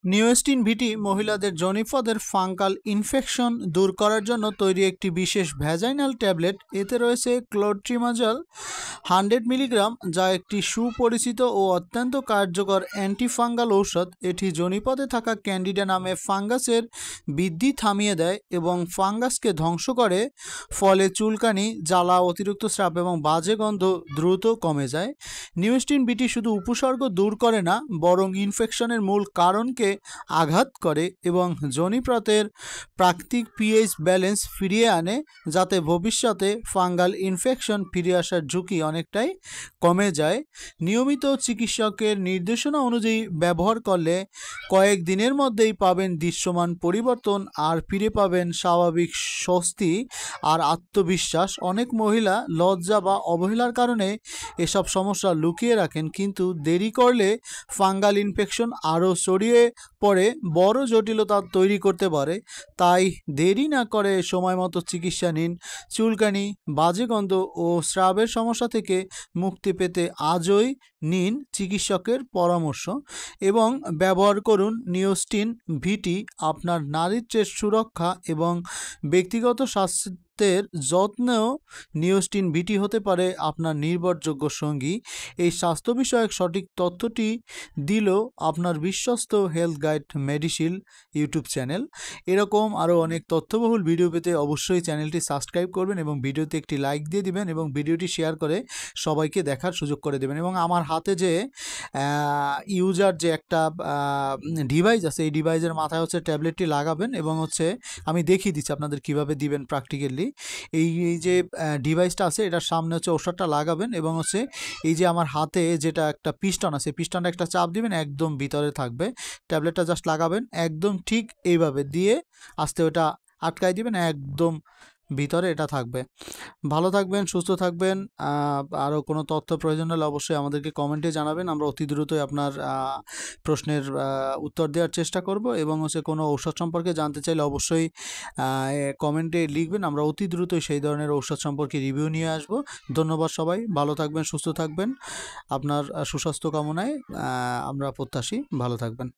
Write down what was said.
নিওস্টিন ভিটি মহিলাদের যৌনিপথের fungal infection দূর করার জন্য তৈরি একটি বিশেষ ভ্যাজাইনাল ট্যাবলেট। এতে রয়েছে ক্লোট্রিমাজল 100 মিলিগ্রাম, যা একটি সুপরিচিত ও অত্যন্ত কার্যকর অ্যান্টিফাঙ্গাল ঔষধ। এটি যৌনিপথে থাকা ক্যান্ডিডা নামে ফাঙ্গাসের বৃদ্ধি থামিয়ে দেয় এবং ফাঙ্গাসকে ধ্বংস করে, ফলে চুলকানি, জ্বালা, অতিরিক্ত স্রাব এবং বাজে গন্ধ দ্রুত কমে যায়। নিওস্টিন ভিটি শুধু উপসর্গ দূর করে না, বরং ইনফেকশনের মূল কারণকে আঘাত করে এবং যৌনিপথের প্রাকৃতিক পিএইচ ব্যালেন্স ফিরিয়ে আনে, যাতে ভবিষ্যতে ফাঙ্গাল ইনফেকশন ফিরে আসার ঝুঁকি অনেকটাই কমে যায়। নিয়মিত চিকিৎসকের নির্দেশনা অনুযায়ী ব্যবহার করলে কয়েক দিনের মধ্যেই পাবেন দৃশ্যমান পরিবর্তন আর ফিরে পাবেন স্বাভাবিক স্বস্তি আর আত্মবিশ্বাস। অনেক মহিলা লজ্জা বা অবহেলার কারণে এসব সমস্যা লুকিয়ে রাখেন, কিন্তু দেরি করলে ফাঙ্গাল ইনফেকশন আরও ছড়িয়ে পড়ে বড় জটিলতা তৈরি করতে পারে। তাই দেরি না করে সময় মতো চিকিৎসা নিন। চুলকানি, বাজে গন্ধ ও স্রাবের সমস্যা থেকে মুক্তি পেতে আজই নিন চিকিৎসকের পরামর্শ এবং ব্যবহার করুন নিওস্টিন ভিটি। আপনার নারীত্বের সুরক্ষা এবং ব্যক্তিগত স্বাস্থ্যের যত্নেও নিওস্টিন ভিটি হতে পারে আপনার নির্ভরযোগ্য সঙ্গী। এই স্বাস্থ্য বিষয়ক সঠিক তথ্যটি দিল আপনার বিশ্বস্ত health guide medicine YouTube channel. এরকম আরও অনেক তথ্যবহুল ভিডিও পেতে অবশ্যই চ্যানেলটি সাবস্ক্রাইব করবেন এবং ভিডিওতে একটি লাইক দিয়ে দিবেন এবং ভিডিওটি শেয়ার করে সবাইকে দেখার সুযোগ করে দেবেন। এবং আমার হাতে যে ইউজার যে একটা ডিভাইস আছে, এই ডিভাইসের মাথায় হচ্ছে ট্যাবলেটটি লাগাবেন এবং হচ্ছে আমি দেখিয়ে দিচ্ছি আপনাদের কিভাবে দিবেন প্র্যাকটিক্যালি। এই যে ডিভাইসটা আছে, এটার সামনে হচ্ছে ওষুধটা লাগাবেন এবং হচ্ছে এই যে আমার হাতে যেটা একটা পিস্টন আছে, পিস্টনটা একটা চাপ দিবেন, একদম ভিতরে থাকবে। ট্যাবলেটটা জাস্ট লাগাবেন, একদম ঠিক এইভাবে দিয়ে আস্তে ওটা আটকাই দিবেন, একদম ভিতরে এটা থাকবে। ভালো থাকবেন, সুস্থ থাকবেন। আরও কোনো তথ্য প্রয়োজন হলে অবশ্যই আমাদেরকে কমেন্টে জানাবেন। আমরা অতি দ্রুতই আপনার প্রশ্নের উত্তর দেওয়ার চেষ্টা করব এবং হচ্ছে কোনো ঔষধ সম্পর্কে জানতে চাইলে অবশ্যই কমেন্টে লিখবেন। আমরা অতি দ্রুতই সেই ধরনের ঔষধ সম্পর্কে রিভিউ নিয়ে আসব। ধন্যবাদ সবাই, ভালো থাকবেন, সুস্থ থাকবেন। আপনার সুস্বাস্থ্য কামনায় আমরা প্রত্যাশী, ভালো থাকবেন।